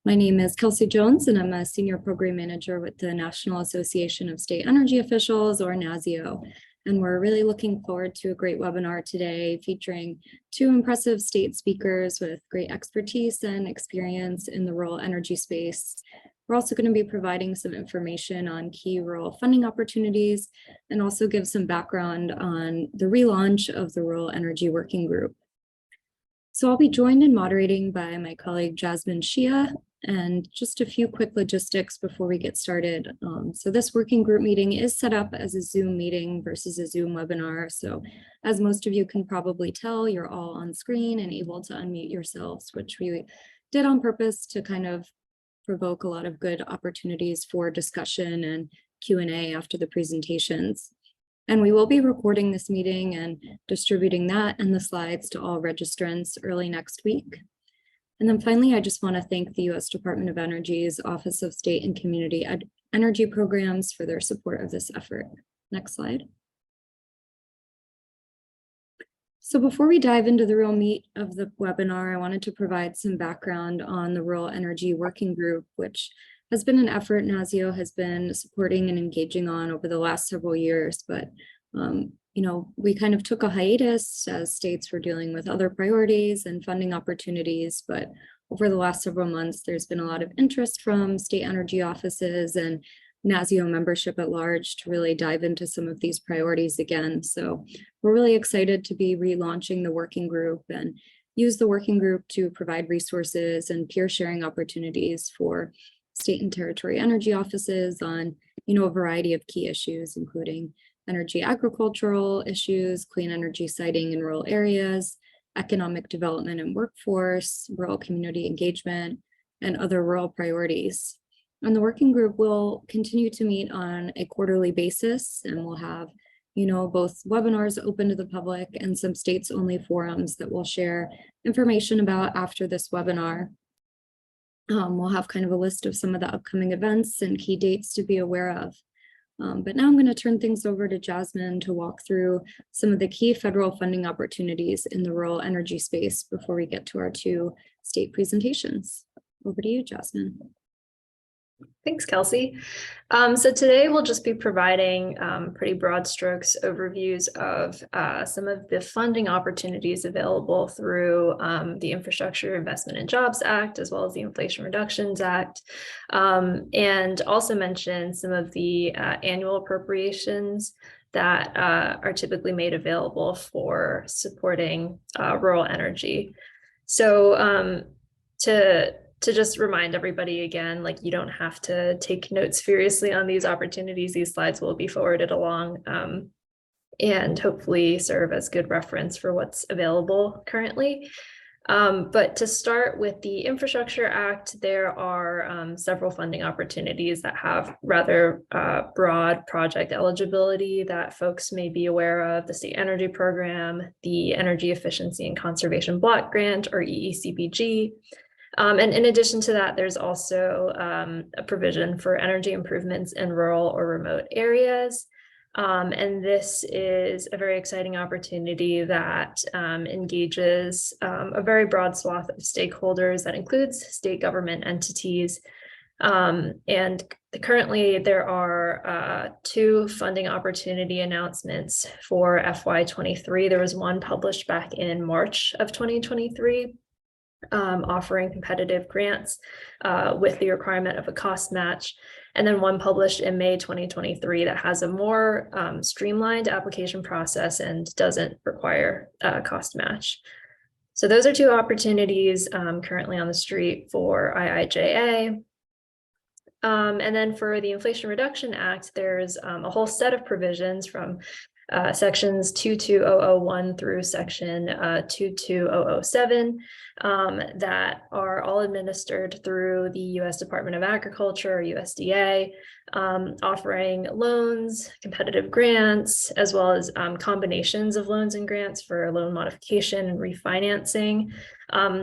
My name is Kelsey Jones, and I'm a Senior Program Manager with the National Association of State Energy Officials, or NASEO. And we're really looking forward to a great webinar today featuring two impressive state speakers with great expertise and experience in the rural energy space. We're also going to be providing some information on key rural funding opportunities and also give some background on the relaunch of the Rural Energy Working Group. So I'll be joined in moderating by my colleague Jasmine Shia, and just a few quick logistics before we get started. So this working group meeting is set up as a Zoom meeting versus a Zoom webinar. So as most of you can probably tell, you're all on screen and able to unmute yourselves, which we did on purpose to kind of provoke a lot of good opportunities for discussion and Q&A after the presentations. And we will be recording this meeting and distributing that and the slides to all registrants early next week. And then finally, I just want to thank the U.S. Department of Energy's Office of State and Community Energy Programs for their support of this effort. Next slide. So before we dive into the real meat of the webinar, I wanted to provide some background on the Rural Energy Working Group, which has been an effort NASEO has been supporting and engaging on over the last several years. But we kind of took a hiatus as states were dealing with other priorities and funding opportunities. But over the last several months, there's been a lot of interest from state energy offices and NASEO membership at large to really dive into some of these priorities again. So we're really excited to be relaunching the working group and use the working group to provide resources and peer sharing opportunities for state and territory energy offices on, a variety of key issues, including energy agricultural issues, clean energy siting in rural areas, economic development and workforce, rural community engagement, and other rural priorities. And the working group will continue to meet on a quarterly basis, and we'll have, both webinars open to the public and some states-only forums that we'll share information about after this webinar. We'll have kind of a list of some of the upcoming events and key dates to be aware of. But now I'm going to turn things over to Jasmine to walk through some of the key federal funding opportunities in the rural energy space before we get to our two state presentations. Over to you, Jasmine. Thanks, Kelsey. So today we'll just be providing pretty broad strokes overviews of some of the funding opportunities available through the Infrastructure Investment and Jobs Act, as well as the Inflation Reduction Act, and also mention some of the annual appropriations that are typically made available for supporting rural energy. So to just remind everybody again, you don't have to take notes furiously on these opportunities. These slides will be forwarded along and hopefully serve as good reference for what's available currently. But to start with the Infrastructure Act, there are several funding opportunities that have rather broad project eligibility that folks may be aware of: the State Energy Program, the Energy Efficiency and Conservation Block Grant, or EECBG. And in addition to that, there's also a provision for energy improvements in rural or remote areas. And this is a very exciting opportunity that engages a very broad swath of stakeholders that includes state government entities. And currently there are two funding opportunity announcements for FY23. There was one published back in March of 2023. Offering competitive grants with the requirement of a cost match, and then one published in May 2023 that has a more streamlined application process and doesn't require a cost match. So those are two opportunities currently on the street for IIJA. And then for the Inflation Reduction Act, there's a whole set of provisions from sections 22001 through section 22007 that are all administered through the U.S. Department of Agriculture, or USDA, offering loans, competitive grants, as well as combinations of loans and grants for loan modification and refinancing,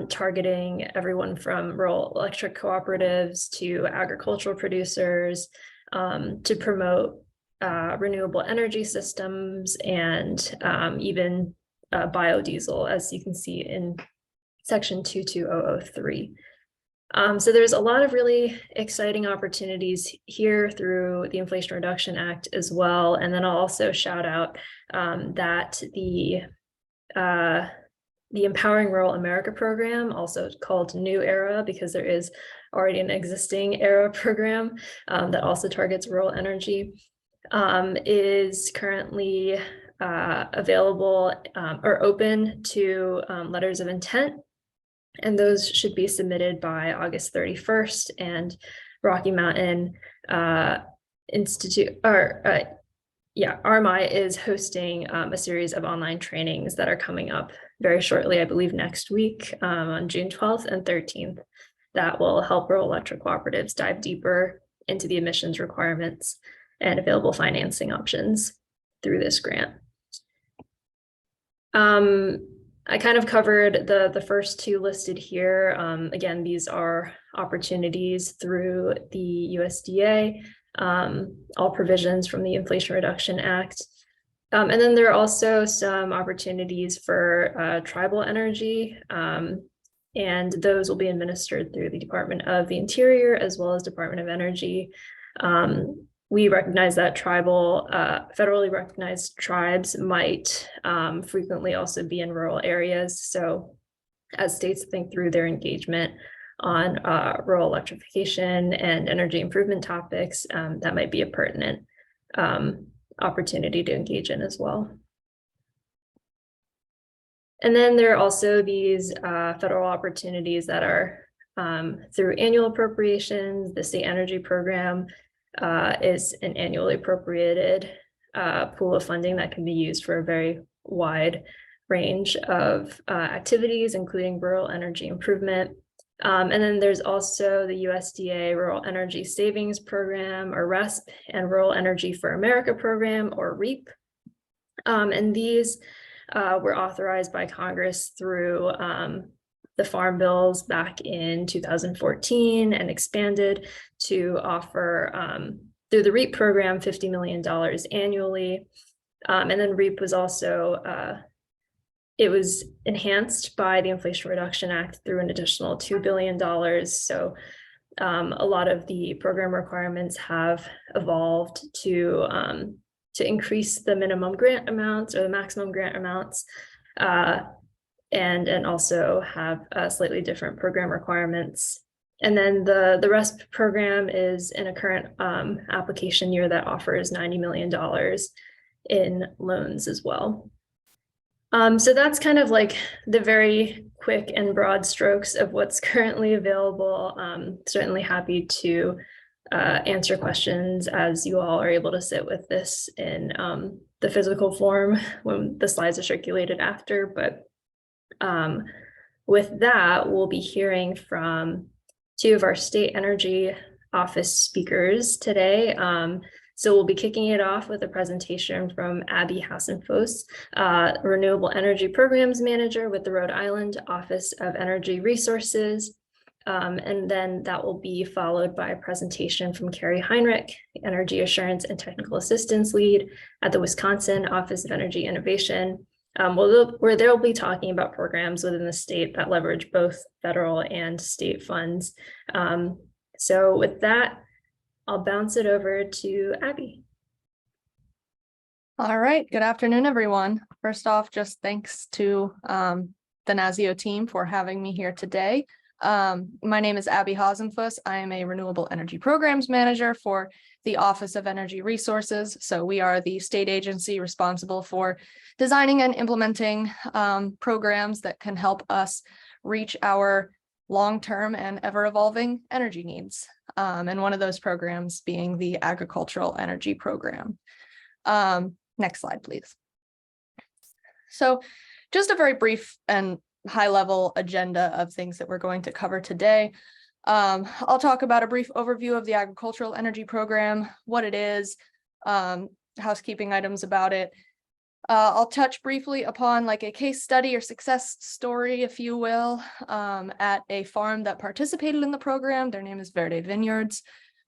targeting everyone from rural electric cooperatives to agricultural producers to promote renewable energy systems and even biodiesel, as you can see in section 22003. So there's a lot of really exciting opportunities here through the Inflation Reduction Act as well. And then I'll also shout out that the Empowering Rural America program, also called New Era, because there is already an existing ERA program that also targets rural energy, is currently available or open to letters of intent. And those should be submitted by August 31st. And Rocky Mountain Institute, or RMI is hosting a series of online trainings that are coming up very shortly, I believe next week on June 12th and 13th, that will help rural electric cooperatives dive deeper into the emissions requirements and available financing options through this grant. I kind of covered the first two listed here. Again, these are opportunities through the USDA, all provisions from the Inflation Reduction Act. And then there are also some opportunities for tribal energy, and those will be administered through the Department of the Interior as well as Department of Energy. We recognize that federally recognized tribes might frequently also be in rural areas. So as states think through their engagement on rural electrification and energy improvement topics, that might be a pertinent opportunity to engage in as well. And then there are also these federal opportunities that are through annual appropriations. The state energy program is an annually appropriated pool of funding that can be used for a very wide range of activities, including rural energy improvement. And then there's also the USDA Rural Energy Savings Program, or RESP, and Rural Energy for America Program, or REAP. And these were authorized by Congress through the farm bills back in 2014 and expanded to offer through the REAP program $50 million annually. And then REAP was also it was enhanced by the Inflation Reduction Act through an additional $2 billion. So a lot of the program requirements have evolved to increase the minimum grant amounts or the maximum grant amounts, and also have slightly different program requirements. And then the RESP program is in a current application year that offers $90 million in loans as well. So that's kind of like the very quick and broad strokes of what's currently available. Certainly happy to answer questions as you all are able to sit with this in the physical form when the slides are circulated after. But with that, we'll be hearing from two of our state energy office speakers today. So we'll be kicking it off with a presentation from Abby Hassenfuss, Renewable Energy Programs Manager with the Rhode Island Office of Energy Resources. And then that will be followed by a presentation from Carrie Heinrich, Energy Assurance and Technical Assistance Lead at the Wisconsin Office of Energy Innovation, where they'll be talking about programs within the state that leverage both federal and state funds. So with that, I'll bounce it over to Abby. All right, good afternoon, everyone. First off, just thanks to the NASEO team for having me here today. My name is Abby Hassenfuss. I am a Renewable Energy Programs Manager for the Office of Energy Resources. So we are the state agency responsible for designing and implementing programs that can help us reach our long-term and ever-evolving energy needs. And one of those programs being the Agricultural Energy Program. Next slide, please. So just a very brief and high-level agenda of things that we're going to cover today. I'll talk about a brief overview of the Agricultural Energy Program, what it is, housekeeping items about it. I'll touch briefly upon like a case study or success story, if you will, at a farm that participated in the program. Their name is Verde Vineyards.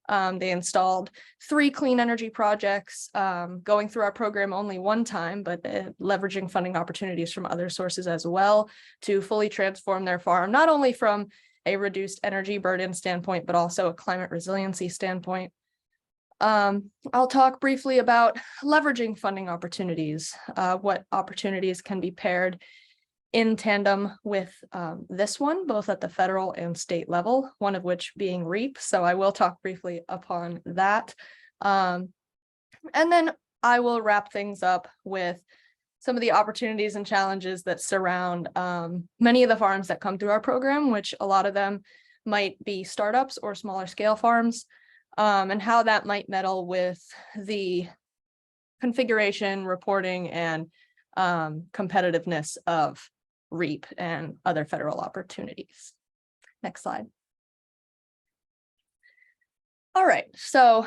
They installed 3 clean energy projects, going through our program only one time, but leveraging funding opportunities from other sources as well to fully transform their farm, not only from a reduced energy burden standpoint, but also a climate resiliency standpoint. I'll talk briefly about leveraging funding opportunities, what opportunities can be paired in tandem with this one, both at the federal and state level, one of which being REAP. So I will talk briefly upon that. And then I will wrap things up with some of the opportunities and challenges that surround many of the farms that come through our program, which a lot of them might be startups or smaller scale farms, and how that might meddle with the configuration, reporting, and competitiveness of REAP and other federal opportunities. Next slide. All right, so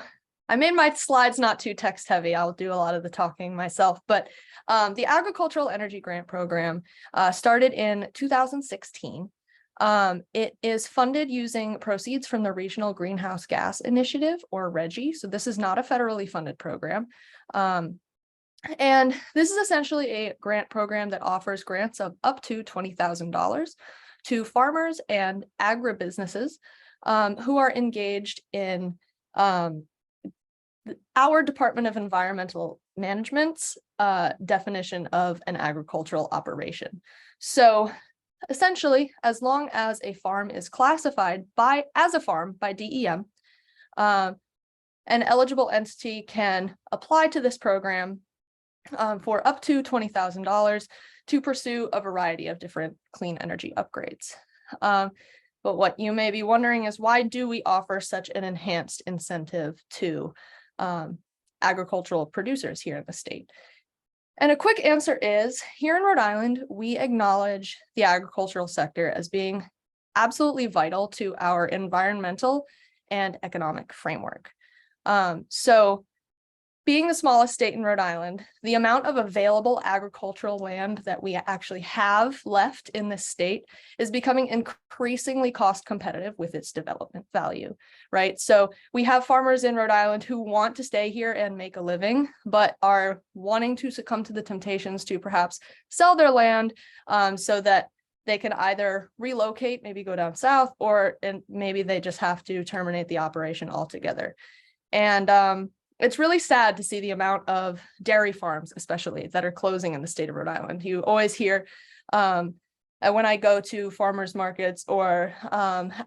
I made my slides not too text heavy. I'll do a lot of the talking myself, but the Agricultural Energy Grant Program started in 2016. It is funded using proceeds from the Regional Greenhouse Gas Initiative, or RGGI. So this is not a federally funded program. And this is essentially a grant program that offers grants of up to $20,000 to farmers and agribusinesses who are engaged in our Department of Environmental Management's definition of an agricultural operation. So essentially, as long as a farm is classified as a farm by DEM, an eligible entity can apply to this program for up to $20,000 to pursue a variety of different clean energy upgrades. But what you may be wondering is, why do we offer such an enhanced incentive to agricultural producers here in the state? And a quick answer is, here in Rhode Island, we acknowledge the agricultural sector as being absolutely vital to our environmental and economic framework. So being the smallest state in Rhode Island, the amount of available agricultural land that we actually have left in this state is becoming increasingly cost competitive with its development value, right? So we have farmers in Rhode Island who want to stay here and make a living, but are wanting to succumb to the temptations to perhaps sell their land so that they can either relocate, maybe go down south, or maybe they just have to terminate the operation altogether. And it's really sad to see the amount of dairy farms, especially, that are closing in the state of Rhode Island. You always hear when I go to farmers markets or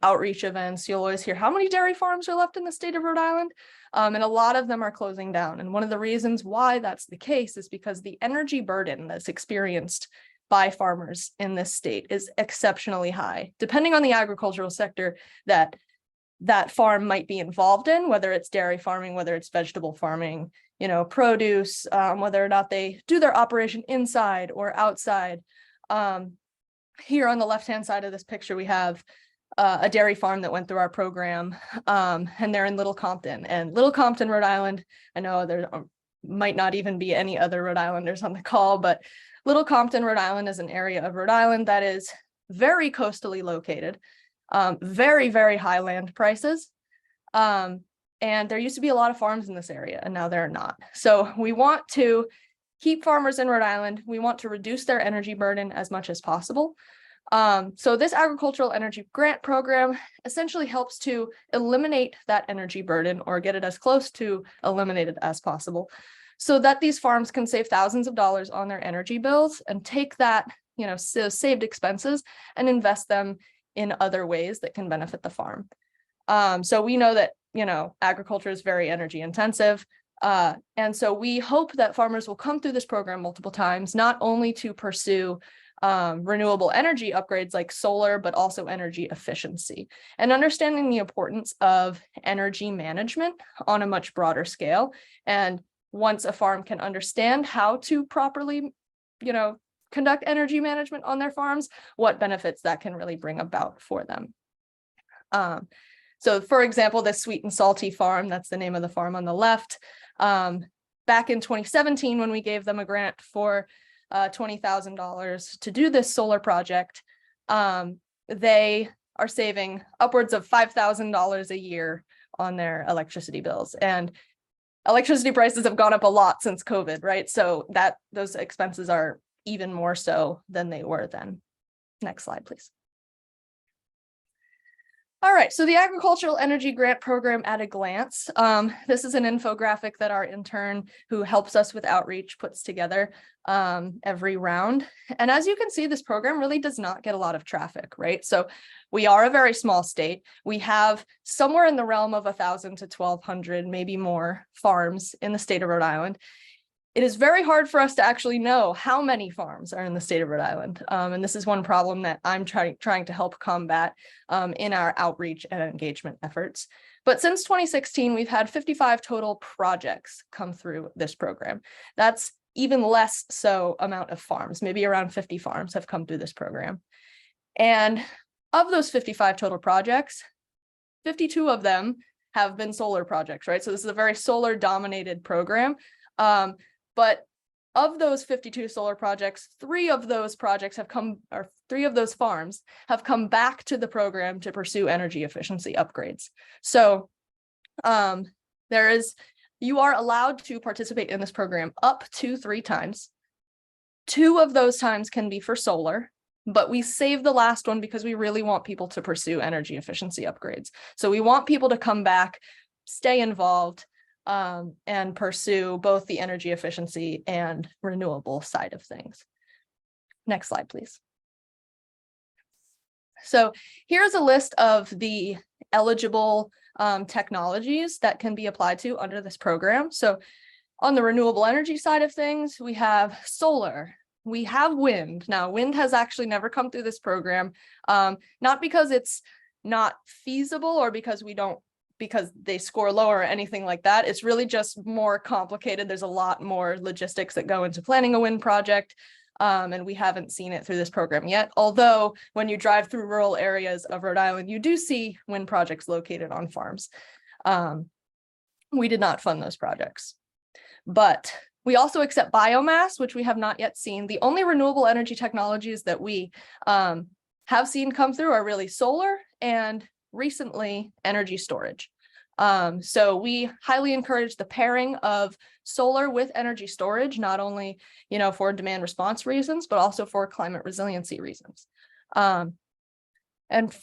outreach events, you'll always hear how many dairy farms are left in the state of Rhode Island. And a lot of them are closing down. And one of the reasons why that's the case is because the energy burden that's experienced by farmers in this state is exceptionally high, depending on the agricultural sector that farm might be involved in, whether it's dairy farming, whether it's vegetable farming, produce, whether or not they do their operation inside or outside. Here on the left-hand side of this picture, we have a dairy farm that went through our program, and they're in Little Compton. And Little Compton, Rhode Island, I know there might not even be any other Rhode Islanders on the call, but Little Compton, Rhode Island is an area of Rhode Island that is very coastally located. Very, very high land prices. And there used to be a lot of farms in this area, and now there are not. So we want to keep farmers in Rhode Island. We want to reduce their energy burden as much as possible. So this agricultural energy grant program essentially helps to eliminate that energy burden, or get it as close to eliminated as possible, so that these farms can save thousands of dollars on their energy bills and take that, saved expenses and invest them in other ways that can benefit the farm. So we know that, agriculture is very energy intensive. And so we hope that farmers will come through this program multiple times, not only to pursue renewable energy upgrades like solar, but also energy efficiency, and understanding the importance of energy management on a much broader scale. And once a farm can understand how to properly, conduct energy management on their farms, what benefits that can really bring about for them. So for example, this Sweet and Salty farm, that's the name of the farm on the left. Back in 2017, when we gave them a grant for $20,000 to do this solar project, they are saving upwards of $5,000 a year on their electricity bills. And electricity prices have gone up a lot since COVID, right? So those expenses are even more so than they were then. Next slide, please. All right, so the Agricultural Energy Grant Program at a glance. This is an infographic that our intern who helps us with outreach puts together every round. And as you can see, this program really does not get a lot of traffic, right? So we are a very small state. We have somewhere in the realm of 1,000 to 1,200, maybe more farms in the state of Rhode Island. It is very hard for us to actually know how many farms are in the state of Rhode Island. And this is one problem that I'm trying to help combat in our outreach and engagement efforts. But since 2016, we've had 55 total projects come through this program. That's even less so amount of farms, maybe around 50 farms have come through this program. And of those 55 total projects, 52 of them have been solar projects, right? So this is a very solar dominated program. But of those 52 solar projects, 3 of those projects have come, or 3 of those farms have come back to the program to pursue energy efficiency upgrades. So you are allowed to participate in this program up to 3 times. 2 of those times can be for solar, but we save the last one because we really want people to pursue energy efficiency upgrades. So we want people to come back, stay involved, and pursue both the energy efficiency and renewable side of things. Next slide, please. So here's a list of the eligible technologies that can be applied to under this program. So on the renewable energy side of things, we have solar, we have wind. Now, wind has actually never come through this program, not because it's not feasible or because they score lower or anything like that. It's really just more complicated. There's a lot more logistics that go into planning a wind project. And we haven't seen it through this program yet. Although when you drive through rural areas of Rhode Island, you do see wind projects located on farms. We did not fund those projects, but we also accept biomass, which we have not yet seen. The only renewable energy technologies that we have seen come through are really solar and recently energy storage. So we highly encourage the pairing of solar with energy storage, not only, for demand response reasons, but also for climate resiliency reasons. And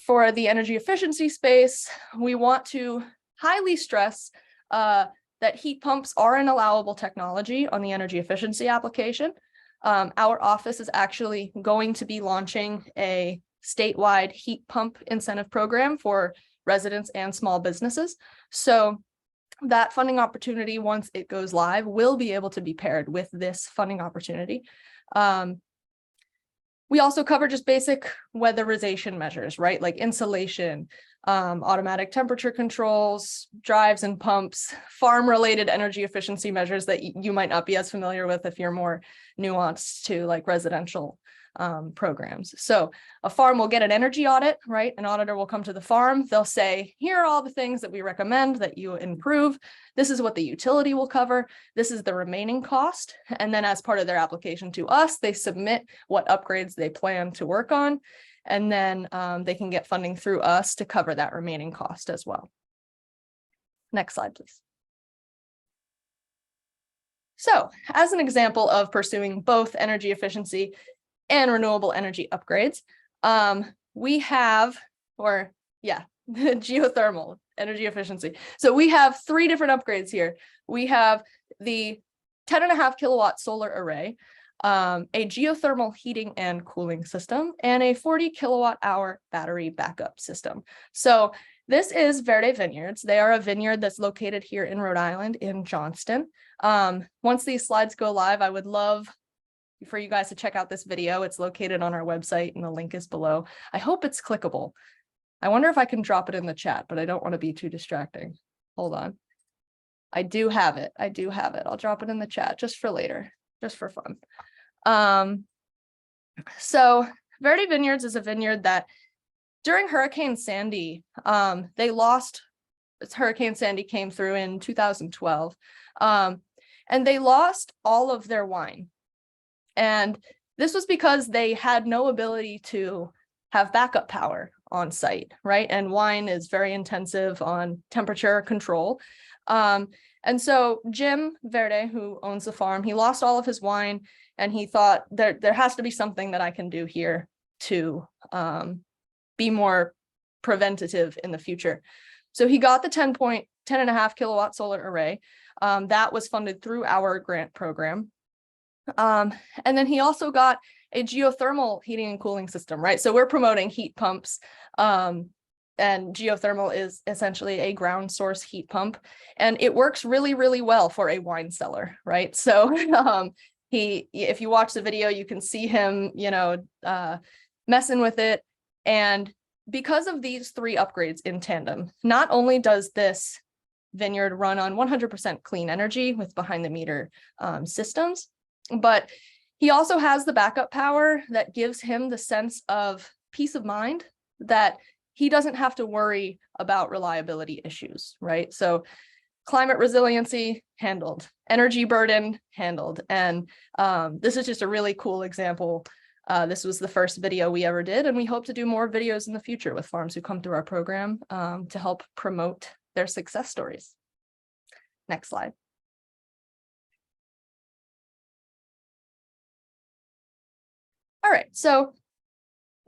for the energy efficiency space, we want to highly stress that heat pumps are an allowable technology on the energy efficiency application. Our office is actually going to be launching a statewide heat pump incentive program for residents and small businesses. So that funding opportunity, once it goes live, will be able to be paired with this funding opportunity. We also cover just basic weatherization measures, right? Like insulation, automatic temperature controls, drives and pumps, farm-related energy efficiency measures that you might not be as familiar with if you're more nuanced to like residential programs. So a farm will get an energy audit, right? An auditor will come to the farm. They'll say, here are all the things that we recommend that you improve. This is what the utility will cover. This is the remaining cost. And then as part of their application to us, they submit what upgrades they plan to work on. And then they can get funding through us to cover that remaining cost as well. Next slide, please. So as an example of pursuing both energy efficiency and renewable energy upgrades, we have, geothermal energy efficiency. So we have 3 different upgrades here. We have the 10.5 kilowatt solar array, a geothermal heating and cooling system, and a 40 kilowatt hour battery backup system. So this is Verde Vineyards. They are a vineyard that's located here in Rhode Island in Johnston. Once these slides go live, I would love for you guys to check out this video. It's located on our website and the link is below. I hope it's clickable. I wonder if I can drop it in the chat, but I don't want to be too distracting. Hold on. I do have it. I'll drop it in the chat just for later, just for fun. So Verde Vineyards is a vineyard that during Hurricane Sandy, Hurricane Sandy came through in 2012, and they lost all of their wine. And this was because they had no ability to have backup power on site, right? And wine is very intensive on temperature control. And so Jim Verde, who owns the farm, he lost all of his wine and he thought there has to be something that I can do here to be more preventative in the future. So he got the 10.5 kilowatt solar array. That was funded through our grant program. And then he also got a geothermal heating and cooling system, right? So we're promoting heat pumps. And geothermal is essentially a ground source heat pump, and it works really, really well for a wine cellar, right? So if you watch the video, you can see him, messing with it. And because of these 3 upgrades in tandem, not only does this vineyard run on 100% clean energy with behind the meter systems, but he also has the backup power that gives him the sense of peace of mind that he doesn't have to worry about reliability issues, right? So climate resiliency handled, energy burden handled. And this is just a really cool example. This was the first video we ever did, and we hope to do more videos in the future with farms who come through our program to help promote their success stories. Next slide. All right, so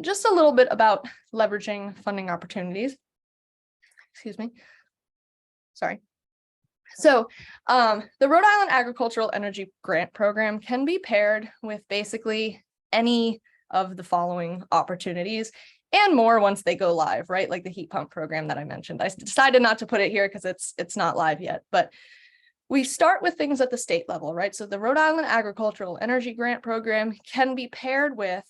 just a little bit about leveraging funding opportunities. Excuse me. Sorry. So the Rhode Island Agricultural Energy Grant Program can be paired with basically any of the following opportunities and more once they go live, right? Like the heat pump program that I mentioned. I decided not to put it here because it's not live yet, but we start with things at the state level, right? So the Rhode Island Agricultural Energy Grant Program can be paired with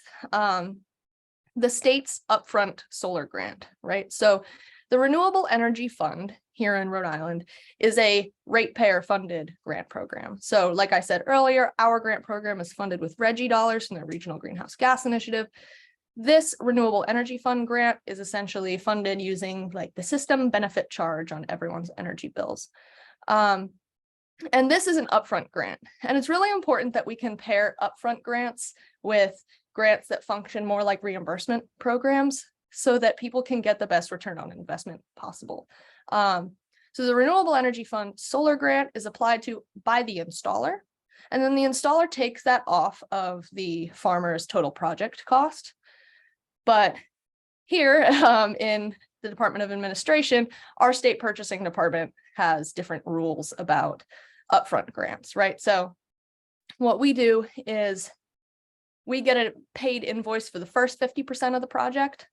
the state's upfront solar grant, right? So the Renewable Energy Fund here in Rhode Island is a ratepayer funded grant program. So like I said earlier, our grant program is funded with RGGI dollars from the Regional Greenhouse Gas Initiative. This Renewable Energy Fund grant is essentially funded using like the system benefit charge on everyone's energy bills. And this is an upfront grant. And it's really important that we can pair upfront grants with grants that function more like reimbursement programs so that people can get the best return on investment possible. So the Renewable Energy Fund solar grant is applied to by the installer, and then the installer takes that off of the farmer's total project cost. But here in the Department of Administration, our state purchasing department has different rules about upfront grants, right? So what we do is we get a paid invoice for the first 50% of the project,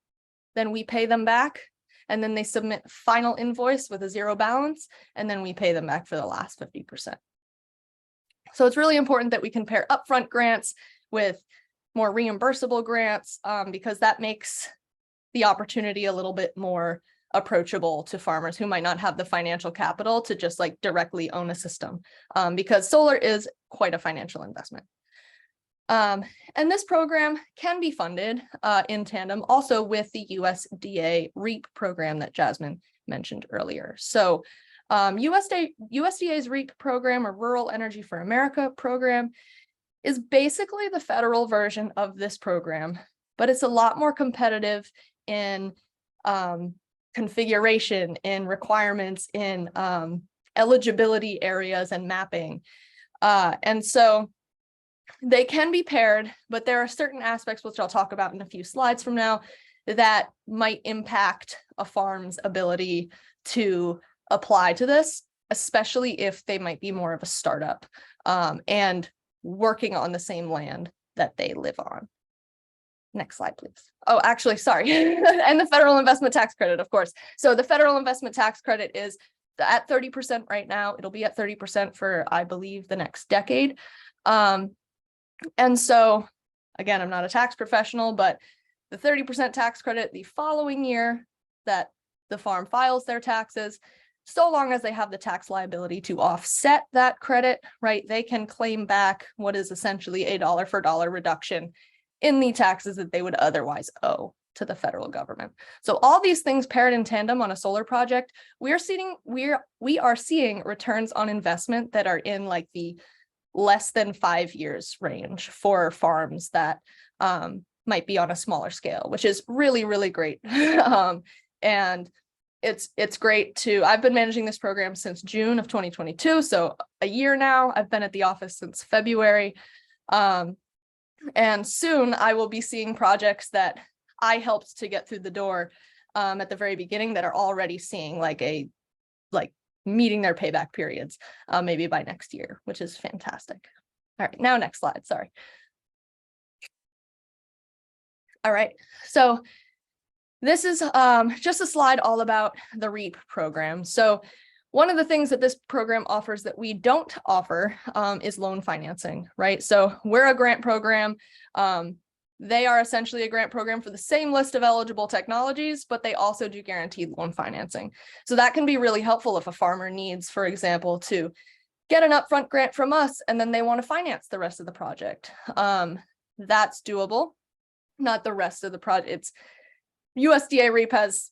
then we pay them back, and then they submit final invoice with a 0 balance, and then we pay them back for the last 50%. So it's really important that we can pair upfront grants with more reimbursable grants because that makes the opportunity a little bit more approachable to farmers who might not have the financial capital to just like directly own a system because solar is quite a financial investment. And this program can be funded in tandem also with the USDA REAP program that Jasmine mentioned earlier. So USDA's REAP program, or Rural Energy for America program, is basically the federal version of this program, but it's a lot more competitive in configuration, in requirements, in eligibility areas and mapping. And so they can be paired, but there are certain aspects, which I'll talk about in a few slides from now, that might impact a farm's ability to apply to this, especially if they might be more of a startup and working on the same land that they live on. Next slide, please. Oh, actually, sorry. And the federal investment tax credit, of course. So the federal investment tax credit is at 30% right now. It'll be at 30% for, I believe, the next decade. And so, again, I'm not a tax professional, but the 30% tax credit the following year that the farm files their taxes, so long as they have the tax liability to offset that credit, right, they can claim back what is essentially a dollar for dollar reduction in the taxes that they would otherwise owe to the federal government. So all these things paired in tandem on a solar project, we are seeing returns on investment that are in like the less than 5 years range for farms that might be on a smaller scale, which is really, really great. And it's great to, I've been managing this program since June of 2022. So a year now. I've been at the office since February. And soon I will be seeing projects that I helped to get through the door at the very beginning that are already seeing like meeting their payback periods, maybe by next year, which is fantastic. All right, now next slide, sorry. All right, so this is just a slide all about the REAP program. So one of the things that this program offers that we don't offer is loan financing, right? So we're a grant program. They are essentially a grant program for the same list of eligible technologies, but they also do guaranteed loan financing. So that can be really helpful if a farmer needs, for example, to get an upfront grant from us, and then they want to finance the rest of the project. That's doable, not the rest of the project. It's USDA REAP has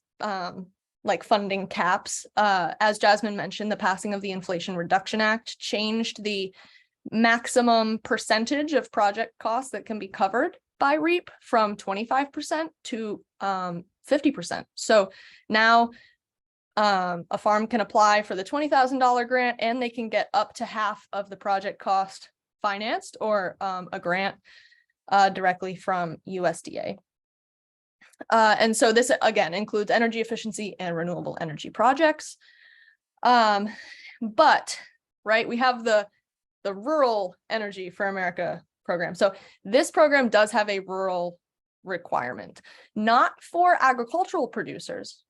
like funding caps. As Jasmine mentioned, the passing of the Inflation Reduction Act changed the maximum percentage of project costs that can be covered by REAP from 25% to 50%. So now a farm can apply for the $20,000 grant and they can get up to half of the project cost financed, or a grant directly from USDA. And so this again includes energy efficiency and renewable energy projects. But right, we have the Rural Energy for America program. So this program does have a rural requirement, not for agricultural producers,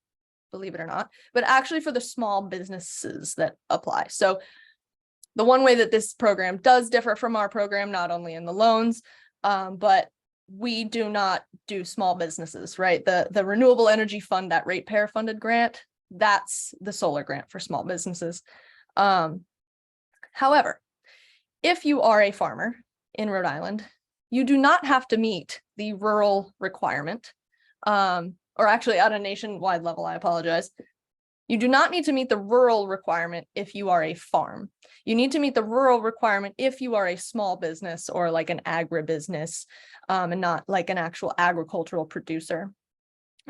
believe it or not, but actually for the small businesses that apply. So the one way that this program does differ from our program, not only in the loans, but we do not do small businesses, right? The Renewable Energy Fund, that ratepayer funded grant, that's the solar grant for small businesses. However, if you are a farmer in Rhode Island, you do not have to meet the rural requirement, or actually at a nationwide level, I apologize. You do not need to meet the rural requirement if you are a farm. You need to meet the rural requirement if you are a small business or like an agribusiness, and not like an actual agricultural producer.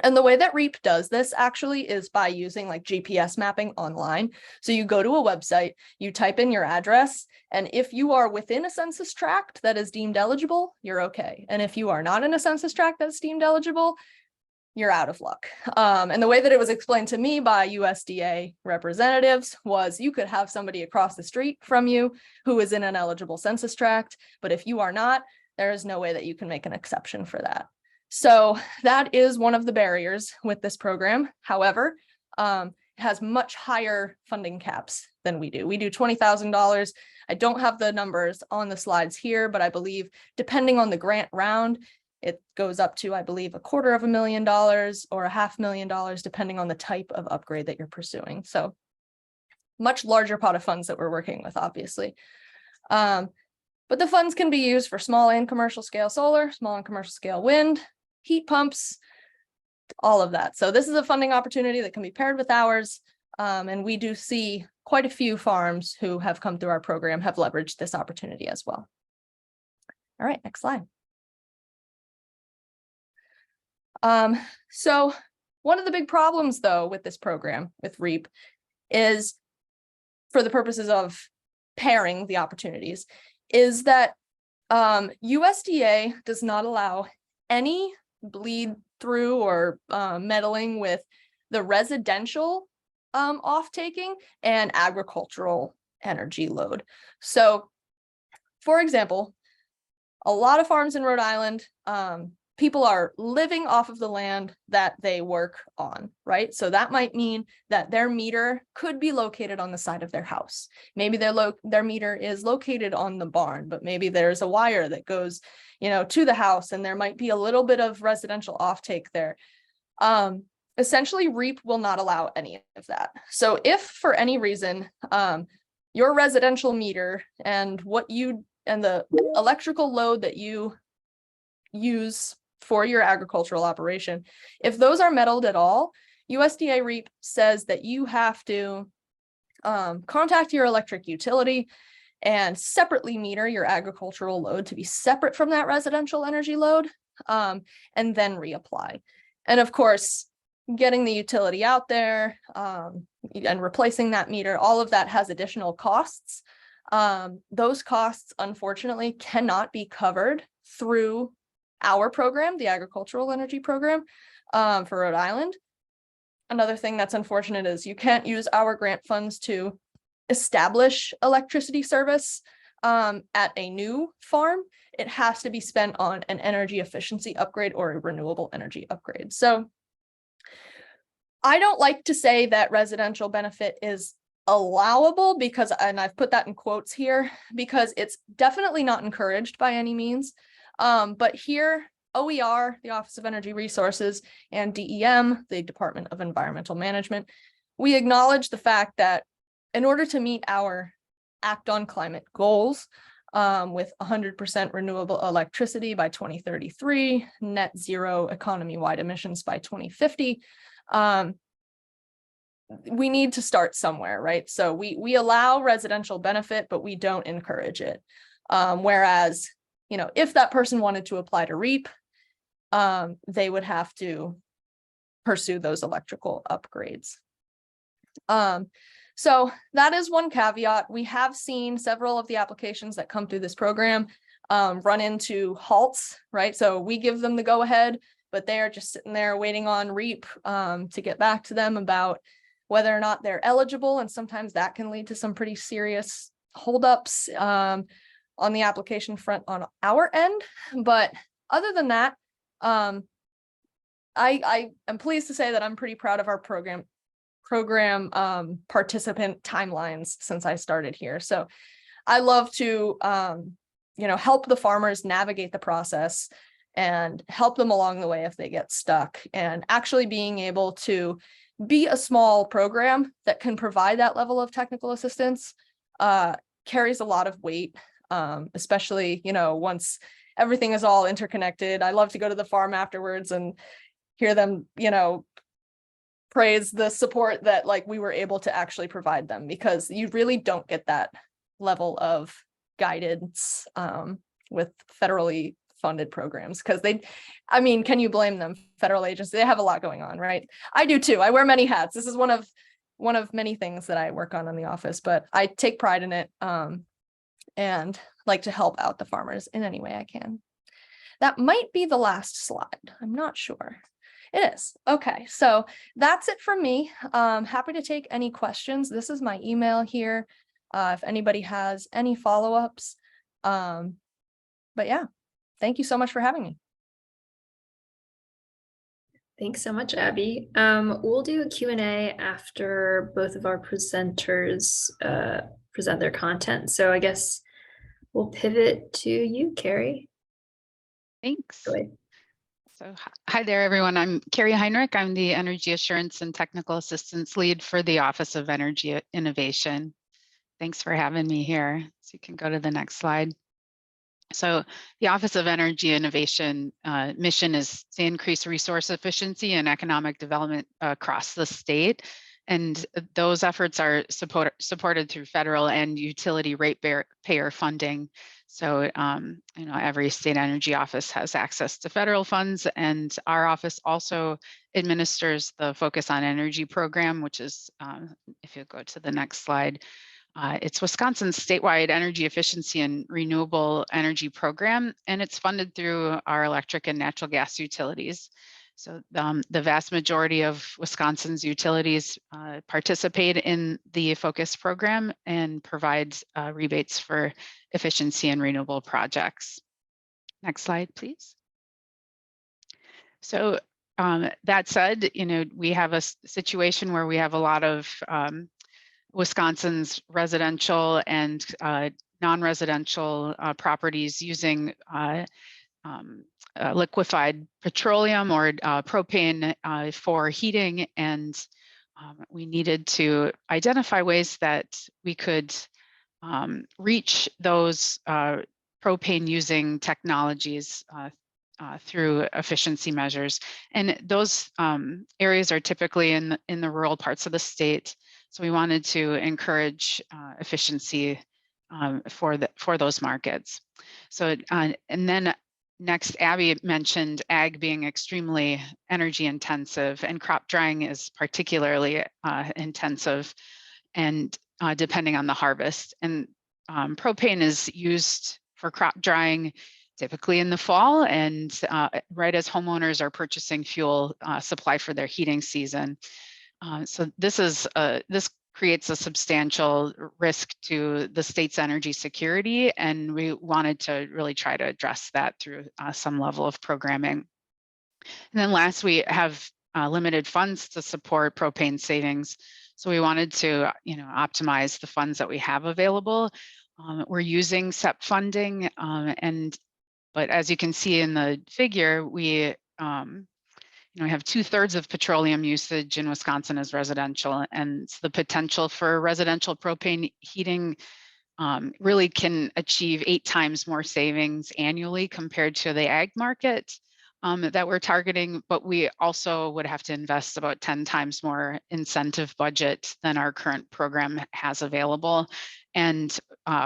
And the way that REAP does this actually is by using like GPS mapping online. So you go to a website, you type in your address, and if you are within a census tract that is deemed eligible, you're okay. And if you are not in a census tract that's deemed eligible, you're out of luck. And the way that it was explained to me by USDA representatives was you could have somebody across the street from you who is in an eligible census tract, but if you are not, there is no way that you can make an exception for that. So that is one of the barriers with this program. However, it has much higher funding caps than we do. We do $20,000. I don't have the numbers on the slides here, but I believe depending on the grant round, it goes up to, I believe, $250,000 or $500,000, depending on the type of upgrade that you're pursuing. So much larger pot of funds that we're working with, obviously. But the funds can be used for small and commercial scale solar, small and commercial scale wind, heat pumps, all of that. So this is a funding opportunity that can be paired with ours. And we do see quite a few farms who have come through our program have leveraged this opportunity as well. All right, next slide. So one of the big problems though with this program, with REAP, is for the purposes of pairing the opportunities, is that USDA does not allow any bleed through or meddling with the residential off-taking and agricultural energy load. So for example, a lot of farms in Rhode Island, people are living off of the land that they work on, right? So that might mean that their meter could be located on the side of their house. Maybe their meter is located on the barn, but maybe there's a wire that goes, to the house, and there might be a little bit of residential offtake there. Essentially, REAP will not allow any of that. So if for any reason, your residential meter and the electrical load that you use for your agricultural operation, if those are meddled at all, USDA REAP says that you have to contact your electric utility and separately meter your agricultural load to be separate from that residential energy load, and then reapply. And of course, getting the utility out there and replacing that meter, all of that has additional costs. Those costs, unfortunately, cannot be covered through our program, the Agricultural Energy Program for Rhode Island. another thing that's unfortunate is you can't use our grant funds to establish electricity service at a new farm. It has to be spent on an energy efficiency upgrade or a renewable energy upgrade. So I don't like to say that residential benefit is allowable because, and I've put that in quotes here, because it's definitely not encouraged by any means. But here, OER, the Office of Energy Resources, and DEM, the Department of Environmental Management, we acknowledge the fact that in order to meet our Act on Climate goals, with 100% renewable electricity by 2033, net zero economy-wide emissions by 2050, we need to start somewhere, right? So we allow residential benefit, but we don't encourage it. Whereas, you know, if that person wanted to apply to REAP, they would have to pursue those electrical upgrades. So that is one caveat. We have seen several of the applications that come through this program run into halts, right? So we give them the go ahead, but they are just sitting there waiting on REAP to get back to them about whether or not they're eligible. And sometimes that can lead to some pretty serious holdups on the application front on our end. But other than that, I am pleased to say that I'm pretty proud of our program participant timelines since I started here. So I love to, you know, help the farmers navigate the process and help them along the way if they get stuck, and actually being able to be a small program that can provide that level of technical assistance carries a lot of weight, especially, you know, once everything is all interconnected. I love to go to the farm afterwards and hear them, you know, praise the support that like we were able to actually provide them, because you really don't get that level of guidance with federally funded programs, because I mean, can you blame them? Federal agencies, they have a lot going on, right? I do too. I wear many hats. This is one of many things that I work on in the office, but I take pride in it and like to help out the farmers in any way I can. That might be the last slide. I'm not sure. It is. Okay, so that's it from me. Happy to take any questions. This is my email here if anybody has any follow-ups. But yeah, thank you so much for having me. Thanks so much, Abby. We'll do a Q&A after both of our presenters present their content. So I guess we'll pivot to you, Carrie. Thanks. Go ahead. So hi there, everyone. I'm Carrie Heinrich. I'm the Energy Assurance and Technical Assistance Lead for the Office of Energy Innovation. Thanks for having me here. So you can go to the next slide. So the Office of Energy Innovation mission is to increase resource efficiency and economic development across the state. And those efforts are supported through federal and utility ratepayer funding. So, you know, every state energy office has access to federal funds, and our office also administers the Focus on Energy program, which is, if you go to the next slide, it's Wisconsin's statewide energy efficiency and renewable energy program, and it's funded through our electric and natural gas utilities. So the vast majority of Wisconsin's utilities participate in the FOCUS program and provides rebates for efficiency and renewable projects. Next slide, please. So that said, you know, we have a situation where we have a lot of Wisconsin's residential and non-residential properties using liquefied petroleum or propane for heating, and we needed to identify ways that we could reach those propane using technologies through efficiency measures. And those areas are typically in the rural parts of the state. So we wanted to encourage efficiency for those markets. So and then next, Abby mentioned ag being extremely energy intensive, and crop drying is particularly intensive, and depending on the harvest. And propane is used for crop drying typically in the fall, and right as homeowners are purchasing fuel supply for their heating season. So this creates a substantial risk to the state's energy security, and we wanted to really try to address that through some level of programming. And then last, we have limited funds to support propane savings. So we wanted to, optimize the funds that we have available. We're using SEP funding, but as you can see in the figure, we have 2/3 of petroleum usage in Wisconsin as residential, and the potential for residential propane heating really can achieve 8 times more savings annually compared to the ag market that we're targeting, but we also would have to invest about 10 times more incentive budget than our current program has available, and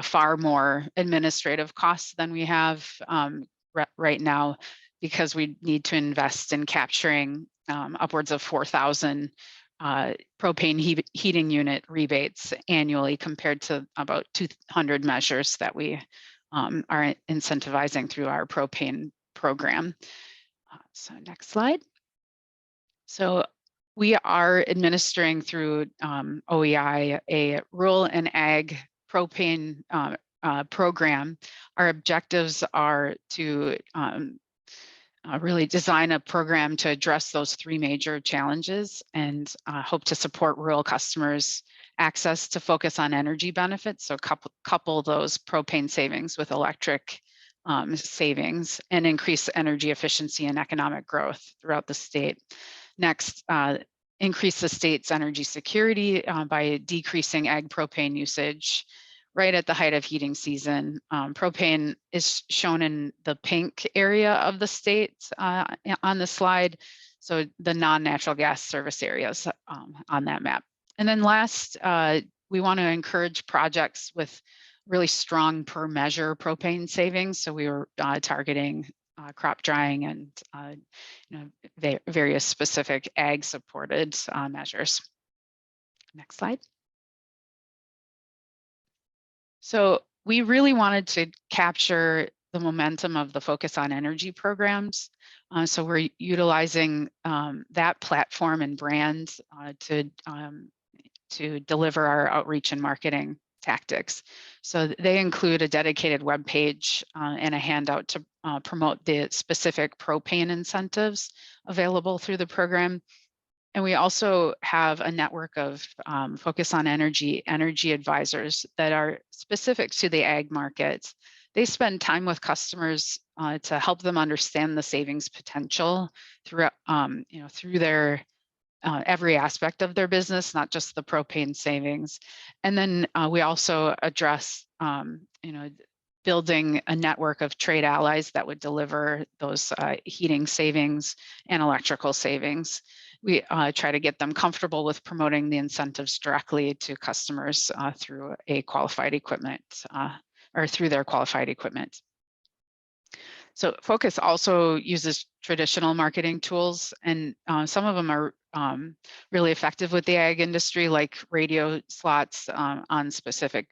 far more administrative costs than we have right now, because we need to invest in capturing upwards of 4,000 propane heating unit rebates annually, compared to about 200 measures that we are incentivizing through our propane program. So next slide. So we are administering through OEI a rural and ag propane program. Our objectives are to really design a program to address those 3 major challenges, and hope to support rural customers' access to focus on energy benefits. So couple those propane savings with electric savings, and increase energy efficiency and economic growth throughout the state. Next, increase the state's energy security by decreasing ag propane usage right at the height of heating season. Propane is shown in the pink area of the state on the slide, so the non-natural gas service areas on that map. And then last, we want to encourage projects with really strong per measure propane savings. So we were targeting crop drying and various specific ag supported measures. Next slide. So we really wanted to capture the momentum of the Focus on Energy programs. So we're utilizing that platform and brand to deliver our outreach and marketing tactics. So they include a dedicated web page and a handout to promote the specific propane incentives available through the program. And we also have a network of Focus on Energy advisors that are specific to the ag market. They spend time with customers to help them understand the savings potential through their every aspect of their business, not just the propane savings. And then we also address, building a network of trade allies that would deliver those heating savings and electrical savings. We try to get them comfortable with promoting the incentives directly to customers through a qualified equipment or through their qualified equipment. So Focus also uses traditional marketing tools, and some of them are really effective with the ag industry, like radio slots on specific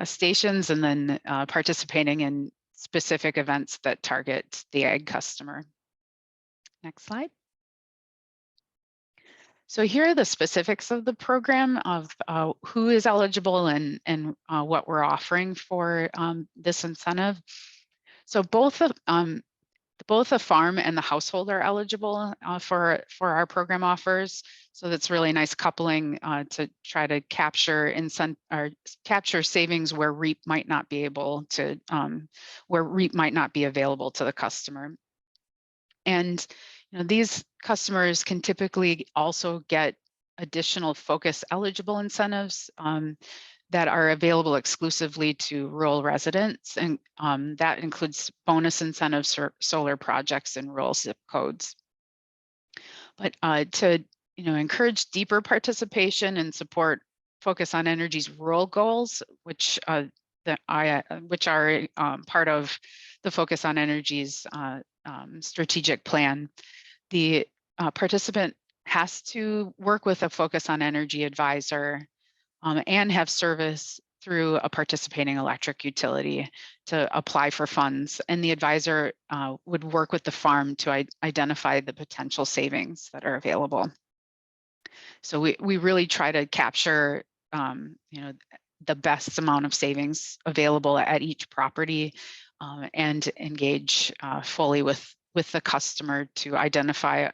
stations, and then participating in specific events that target the ag customer. Next slide. So here are the specifics of the program, of who is eligible and what we're offering for this incentive. So both the farm and the household are eligible for our program offers. So that's really nice coupling to try to capture savings where REAP might not be able to, where REAP might not be available to the customer. And these customers can typically also get additional Focus eligible incentives that are available exclusively to rural residents, and that includes bonus incentives for solar projects in rural zip codes. But to encourage deeper participation and support Focus on Energy's rural goals, which are part of the Focus on Energy's strategic plan, the participant has to work with a Focus on Energy advisor and have service through a participating electric utility to apply for funds. And the advisor would work with the farm to identify the potential savings that are available. So we really try to capture, the best amount of savings available at each property, and engage fully with the customer to identify,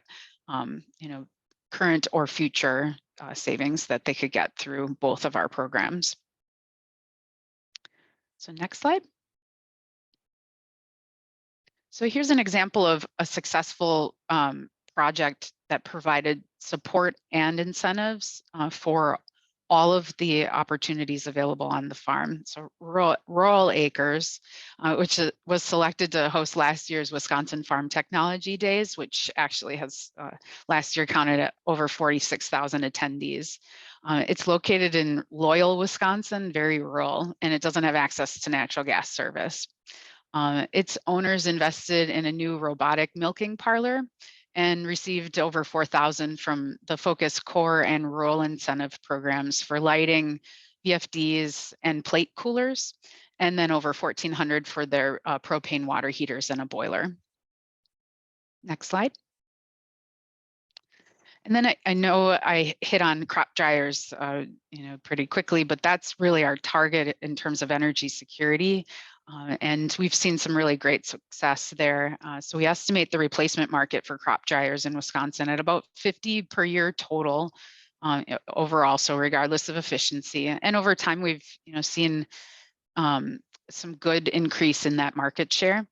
current or future savings that they could get through both of our programs. So next slide. So here's an example of a successful project that provided support and incentives for all of the opportunities available on the farm. So Rural Acres, which was selected to host last year's Wisconsin Farm Technology Days, which actually has last year counted at over 46,000 attendees. It's located in Loyal, Wisconsin, very rural, and it doesn't have access to natural gas service. Its owners invested in a new robotic milking parlor and received over $4,000 from the Focus Core and Rural Incentive Programs for lighting, VFDs, and plate coolers, and then over $1,400 for their propane water heaters and a boiler. Next slide. And then I know I hit on crop dryers, pretty quickly, but that's really our target in terms of energy security. And we've seen some really great success there. So we estimate the replacement market for crop dryers in Wisconsin at about 50 per year total overall, so regardless of efficiency. And over time, we've seen some good increase in that market share.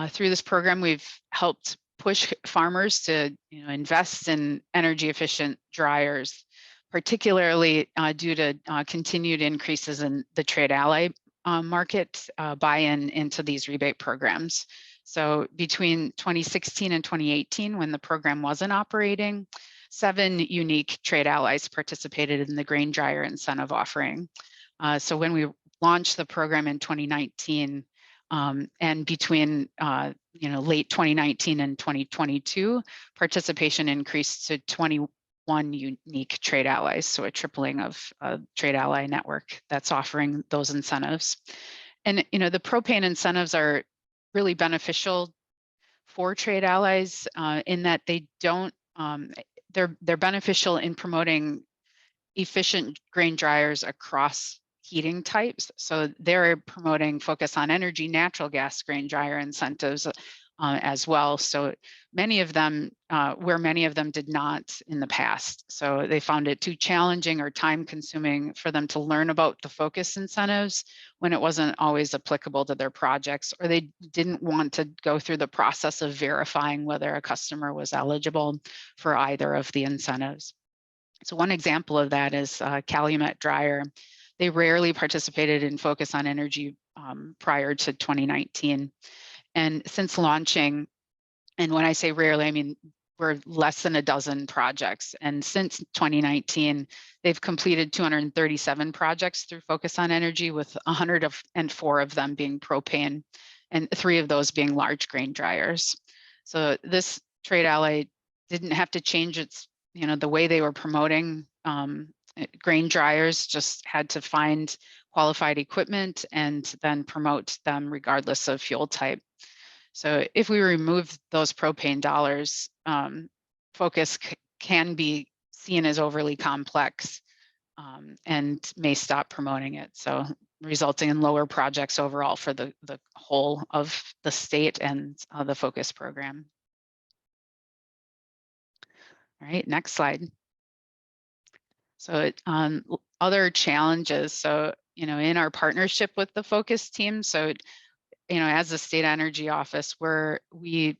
Through this program, we've helped push farmers to invest in energy efficient dryers, particularly due to continued increases in the trade ally market buy-in into these rebate programs. So between 2016 and 2018, when the program wasn't operating, 7 unique trade allies participated in the grain dryer incentive offering. So when we launched the program in 2019, and between late 2019 and 2022, participation increased to 21 unique trade allies, so a tripling of trade ally network that's offering those incentives. And the propane incentives are really beneficial for trade allies in that they don't, they're beneficial in promoting efficient grain dryers across heating types. So they're promoting focus on energy, natural gas grain dryer incentives as well. So many of them, where many of them did not in the past. So they found it too challenging or time consuming for them to learn about the focus incentives when it wasn't always applicable to their projects, or they didn't want to go through the process of verifying whether a customer was eligible for either of the incentives. So one example of that is Calumet Dryer. They rarely participated in Focus on Energy prior to 2019. And since launching, and when I say rarely, I mean, we're less than a dozen projects. And since 2019, they've completed 237 projects through Focus on Energy, with 104 of them being propane and 3 of those being large grain dryers. So this trade ally didn't have to change its, the way they were promoting grain dryers, just had to find qualified equipment and then promote them regardless of fuel type. So if we remove those propane dollars, Focus can be seen as overly complex and may stop promoting it. So resulting in lower projects overall for the whole of the state and the Focus program. All right, next slide. So other challenges. So, in our partnership with the Focus team, so, as a state energy office, we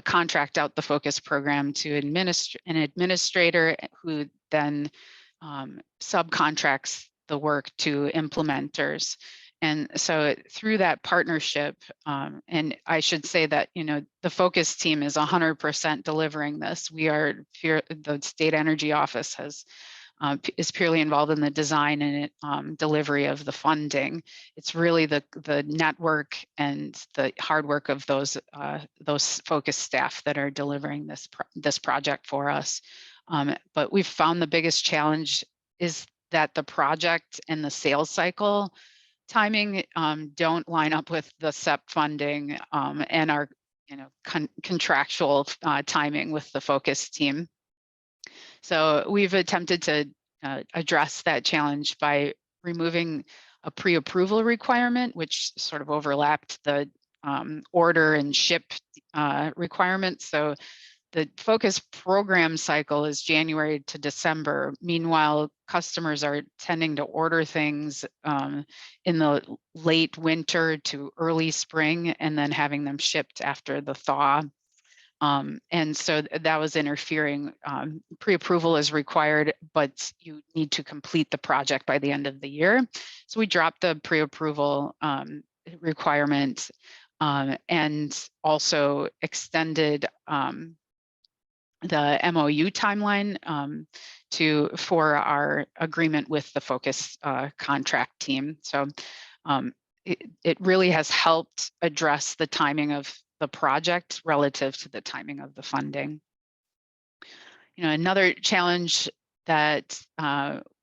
contract out the Focus program to an administrator who then subcontracts the work to implementers. And so through that partnership, and I should say that, the Focus team is 100% delivering this. We are the state energy office is purely involved in the design and delivery of the funding. It's really the network and the hard work of those Focus staff that are delivering this project for us. But we've found the biggest challenge is that the project and the sales cycle timing don't line up with the SEP funding and our contractual timing with the Focus team. So we've attempted to address that challenge by removing a pre-approval requirement, which sort of overlapped the order and ship requirements. So the focus program cycle is January to December. Meanwhile, customers are tending to order things in the late winter to early spring and then having them shipped after the thaw. And so that was interfering. Pre-approval is required, but you need to complete the project by the end of the year. So we dropped the pre-approval requirement and also extended the MOU timeline for our agreement with the focus contract team. So it really has helped address the timing of the project relative to the timing of the funding. You know, another challenge that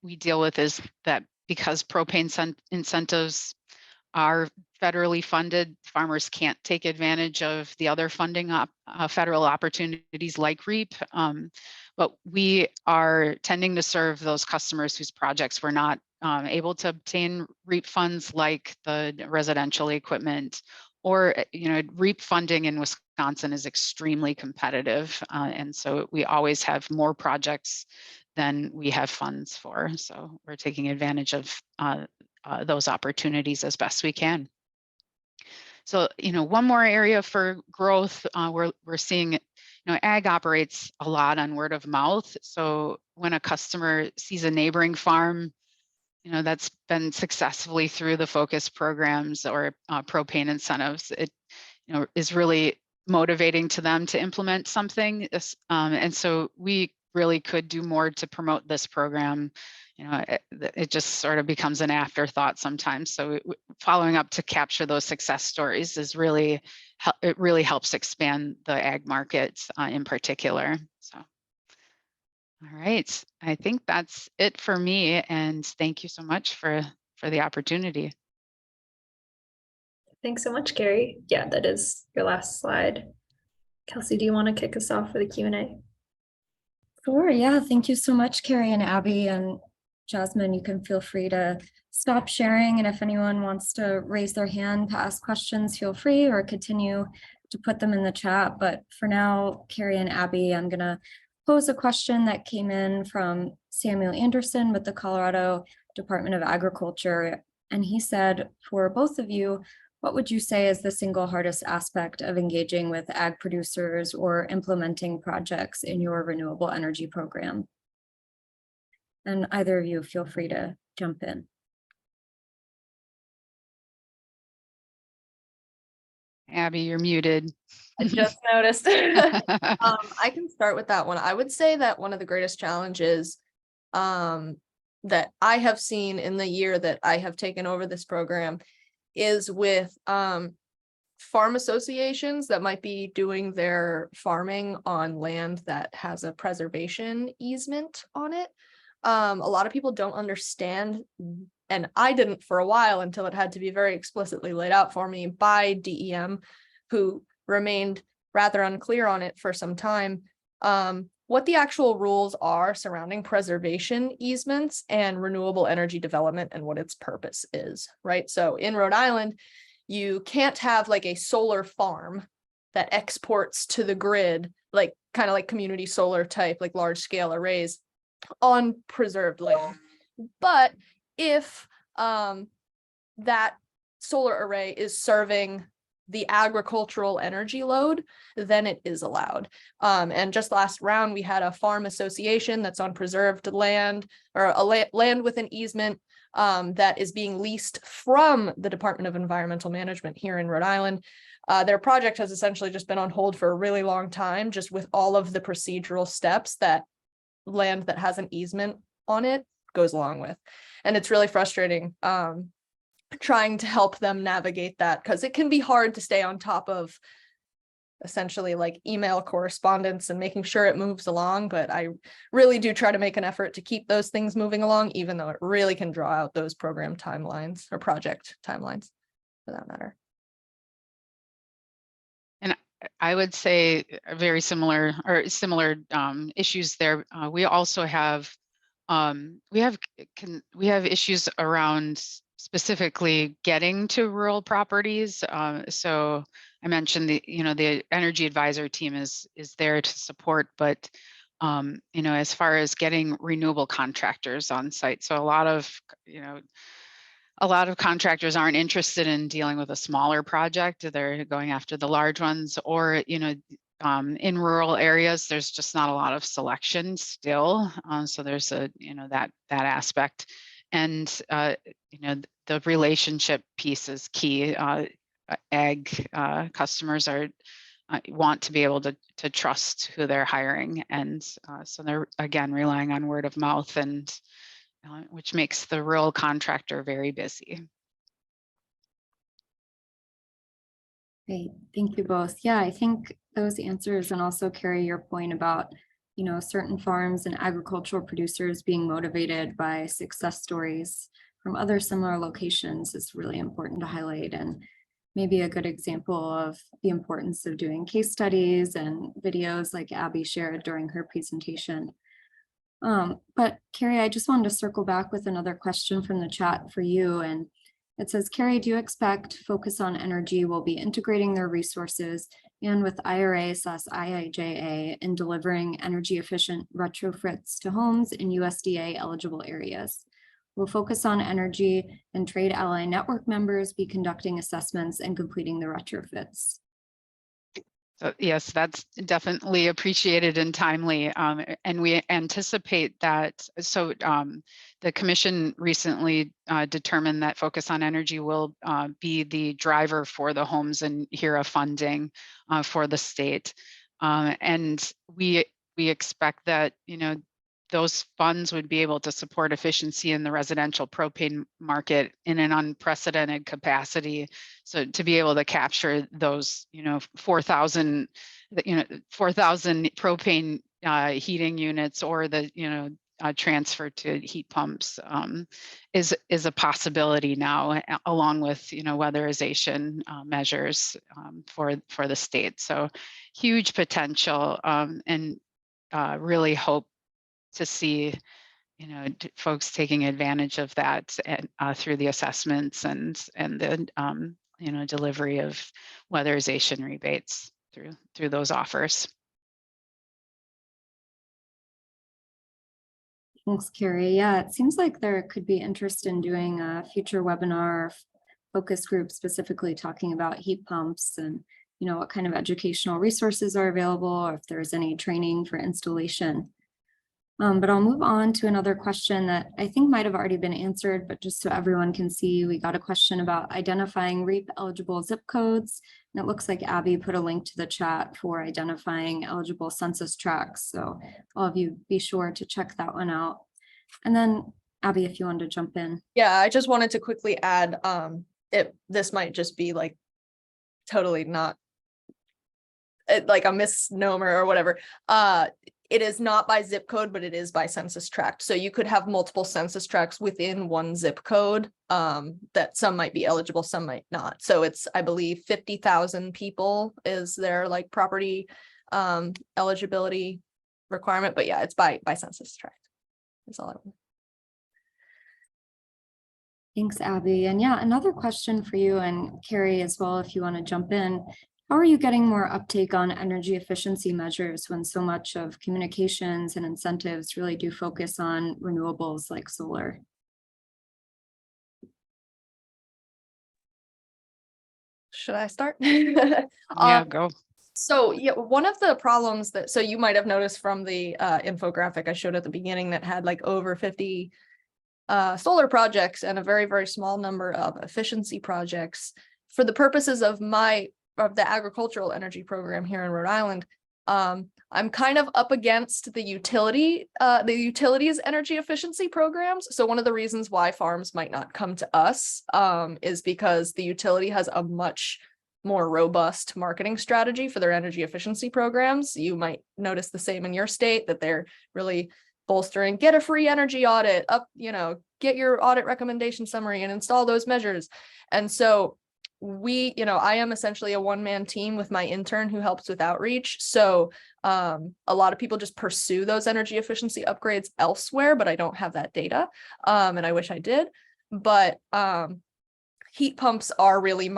we deal with is that because propane incentives are federally funded, farmers can't take advantage of the other funding federal opportunities like REAP. But we are tending to serve those customers whose projects were not able to obtain REAP funds, like the residential equipment, or REAP funding in Wisconsin is extremely competitive. And so we always have more projects than we have funds for. So we're taking advantage of those opportunities as best we can. So, one more area for growth, we're seeing, ag operates a lot on word of mouth. So when a customer sees a neighboring farm, that's been successfully through the focus programs or propane incentives, it, is really motivating to them to implement something. And so we really could do more to promote this program. It just sort of becomes an afterthought sometimes. So following up to capture those success stories is really, it really helps expand the ag market in particular. So, all right, I think that's it for me. And thank you so much for the opportunity. Thanks so much, Carrie. Yeah, that is your last slide. Kelsey, do you want to kick us off for the Q&A? Sure, yeah, thank you so much, Carrie and Abby, and Jasmine, you can feel free to stop sharing, and if anyone wants to raise their hand to ask questions, feel free, or continue to put them in the chat. But for now, Carrie and Abby, I'm gonna pose a question that came in from Samuel Anderson with the Colorado Department of Agriculture, and he said, for both of you, what would you say is the single hardest aspect of engaging with ag producers or implementing projects in your renewable energy program? And either of you feel free to jump in. Abby, you're muted. I just noticed. I can start with that one. I would say that one of the greatest challenges that I have seen in the year that I have taken over this program is with farm associations that might be doing their farming on land that has a preservation easement on it. A lot of people don't understand, and I didn't for a while until it had to be very explicitly laid out for me by DEM, who remained rather unclear on it for some time, what the actual rules are surrounding preservation easements and renewable energy development and what its purpose is, right? So in Rhode Island, you can't have like a solar farm that exports to the grid, like kind of like community solar type, like large scale arrays on preserved land. But if that solar array is serving the agricultural energy load, then it is allowed. And just last round, we had a farm association that's on preserved land, or land with an easement that is being leased from the Department of Environmental Management here in Rhode Island. Their project has essentially just been on hold for a really long time, just with all of the procedural steps that land that has an easement on it goes along with. And it's really frustrating trying to help them navigate that, because it can be hard to stay on top of essentially like email correspondence and making sure it moves along. But I really do try to make an effort to keep those things moving along, even though it really can draw out those program timelines or project timelines for that matter. And I would say very similar issues there. We also have we have issues around specifically getting to rural properties. So I mentioned the energy advisor team is there to support, but as far as getting renewable contractors on site, so a lot of contractors aren't interested in dealing with a smaller project. They're going after the large ones, or in rural areas, there's just not a lot of selection still. So there's that aspect, and the relationship piece is key. Ag customers want to be able to trust who they're hiring, and so they're again relying on word of mouth, and which makes the rural contractor very busy. Great, thank you both. Yeah, I think those answers, and also Carrie, your point about, certain farms and agricultural producers being motivated by success stories from other similar locations is really important to highlight, and maybe a good example of the importance of doing case studies and videos like Abby shared during her presentation. But Carrie, I just wanted to circle back with another question from the chat for you. And it says, Carrie, do you expect Focus on Energy will be integrating their resources and with IRA/IIJA in delivering energy efficient retrofits to homes in USDA eligible areas? Will Focus on Energy and Trade Ally Network members be conducting assessments and completing the retrofits? So yes, that's definitely appreciated and timely, and we anticipate that. So the commission recently determined that Focus on Energy will be the driver for the homes and HERA funding for the state, and we expect that those funds would be able to support efficiency in the residential propane market in an unprecedented capacity. So to be able to capture those, 4,000 propane heating units, or the, transfer to heat pumps is a possibility now, along with, weatherization measures for the state. So huge potential, and really hope to see folks taking advantage of that, and through the assessments and the delivery of weatherization rebates through those offers. Thanks, Carrie. Yeah, it seems like there could be interest in doing a future webinar focus group specifically talking about heat pumps and what kind of educational resources are available, or if there's any training for installation. But I'll move on to another question that I think might have already been answered, but just so everyone can see, we got a question about identifying REAP eligible zip codes. And it looks like Abby put a link to the chat for identifying eligible census tracts. So all of you be sure to check that one out. And then Abby, if you wanted to jump in. Yeah, I just wanted to quickly add, this might just be like totally not like a misnomer or whatever. It is not by zip code, but it is by census tract. So you could have multiple census tracts within one zip code, that some might be eligible, some might not. So it's, I believe, 50,000 people is their like property eligibility requirement. But yeah, it's by census tract. That's all I want. Thanks, Abby. And yeah, another question for you and Carrie as well, if you want to jump in. How are you getting more uptake on energy efficiency measures when so much of communications and incentives really do focus on renewables like solar? Should I start? Yeah, go. So yeah, one of the problems so you might have noticed from the infographic I showed at the beginning that had like over 50 solar projects and a very, very small number of efficiency projects. For the purposes of the agricultural energy program here in Rhode Island, I'm kind of up against the utilities energy efficiency programs. So one of the reasons why farms might not come to us is because the utility has a much more robust marketing strategy for their energy efficiency programs. You might notice the same in your state, that they're really bolstering, get a free energy audit, get your audit recommendation summary and install those measures. And so I am essentially a one-man team with my intern who helps with outreach. So a lot of people just pursue those energy efficiency upgrades elsewhere, but I don't have that data. And I wish I did. But heat pumps are really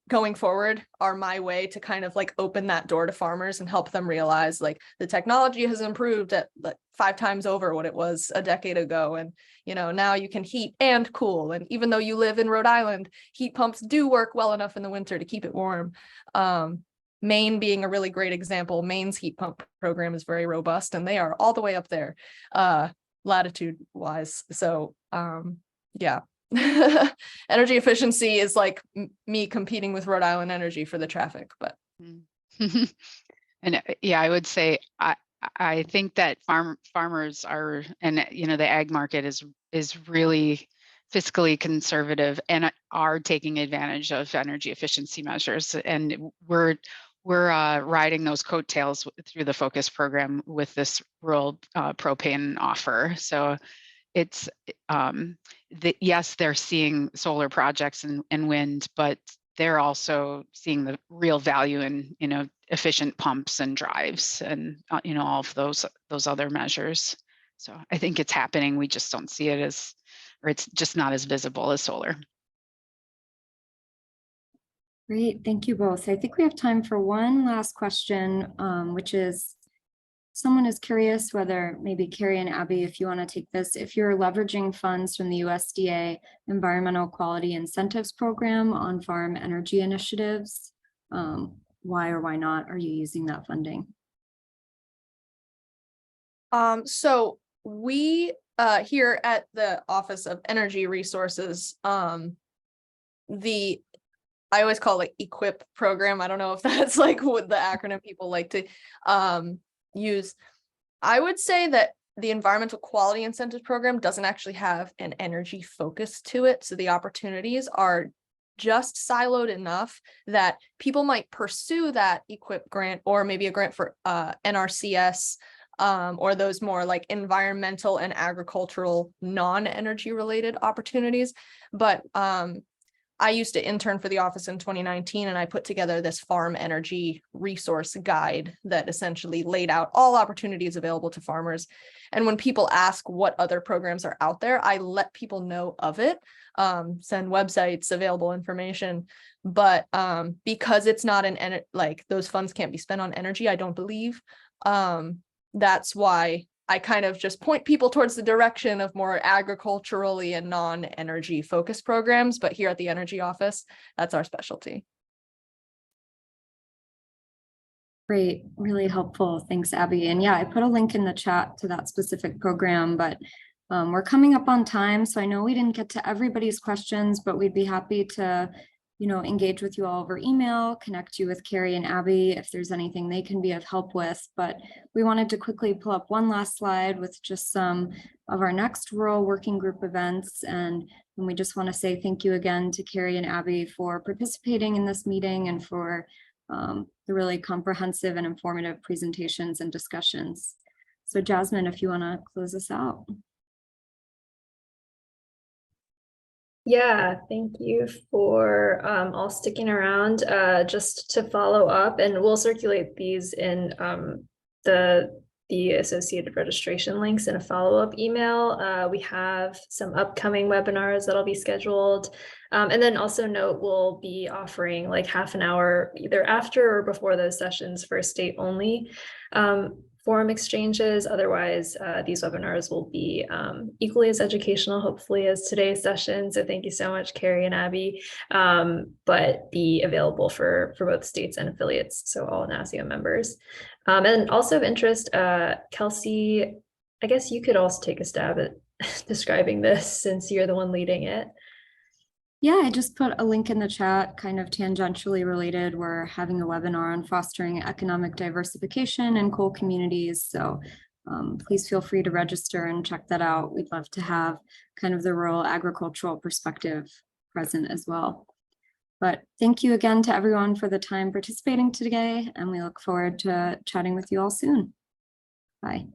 going forward are my way to kind of like open that door to farmers and help them realize like the technology has improved at like 5 times over what it was a decade ago. And, now you can heat and cool. And even though you live in Rhode Island, heat pumps do work well enough in the winter to keep it warm. Maine being a really great example, Maine's heat pump program is very robust and they are all the way up there, latitude wise. So, yeah. Energy efficiency is like me competing with Rhode Island Energy for the traffic, but and yeah, I would say I think that farmers are, and the ag market is really fiscally conservative and are taking advantage of energy efficiency measures, and we're riding those coattails through the focus program with this rural propane offer. So it's yes, they're seeing solar projects and wind, but they're also seeing the real value in efficient pumps and drives and all of those other measures. So I think it's happening. We just don't see it as, or it's just not as visible as solar. Great, thank you both. I think we have time for one last question, which is, someone is curious whether maybe Carrie and Abby, if you want to take this, if you're leveraging funds from the USDA Environmental Quality Incentives Program on farm energy initiatives, why or why not are you using that funding? So we here at the Office of Energy Resources, I always call it EQIP program. I don't know if that's like what the acronym people like to use. I would say that the Environmental Quality Incentives Program doesn't actually have an energy focus to it. So the opportunities are just siloed enough that people might pursue that EQIP grant or maybe a grant for NRCS or those more like environmental and agricultural non-energy related opportunities. But I used to intern for the office in 2019, and I put together this farm energy resource guide that essentially laid out all opportunities available to farmers. And when people ask what other programs are out there, I let people know of it, send websites, available information. But because it's not like those funds can't be spent on energy, I don't believe. That's why I kind of just point people towards the direction of more agriculturally and non-energy focused programs. But here at the Energy Office, that's our specialty. Great, really helpful. Thanks, Abby. And yeah, I put a link in the chat to that specific program, but we're coming up on time. So I know we didn't get to everybody's questions, but we'd be happy to engage with you all over email, connect you with Carrie and Abby if there's anything they can be of help with. But we wanted to quickly pull up one last slide with just some of our next rural working group events. And we just want to say thank you again to Carrie and Abby for participating in this meeting and for the really comprehensive and informative presentations and discussions. So Jasmine, if you want to close us out. Yeah, thank you for all sticking around just to follow up, and we'll circulate these in the associated registration links in a follow-up email. We have some upcoming webinars that'll be scheduled. And then also note we'll be offering like half an hour either after or before those sessions for state only forum exchanges. Otherwise, these webinars will be equally as educational, hopefully, as today's session. So thank you so much, Carrie and Abby, but be available for both states and affiliates, so all NASEO members. And also of interest, Kelsey, I guess you could also take a stab at describing this since you're the one leading it. Yeah, I just put a link in the chat, kind of tangentially related. We're having a webinar on fostering economic diversification in coal communities. So please feel free to register and check that out. We'd love to have kind of the rural agricultural perspective present as well. But thank you again to everyone for the time participating today, and we look forward to chatting with you all soon. Bye.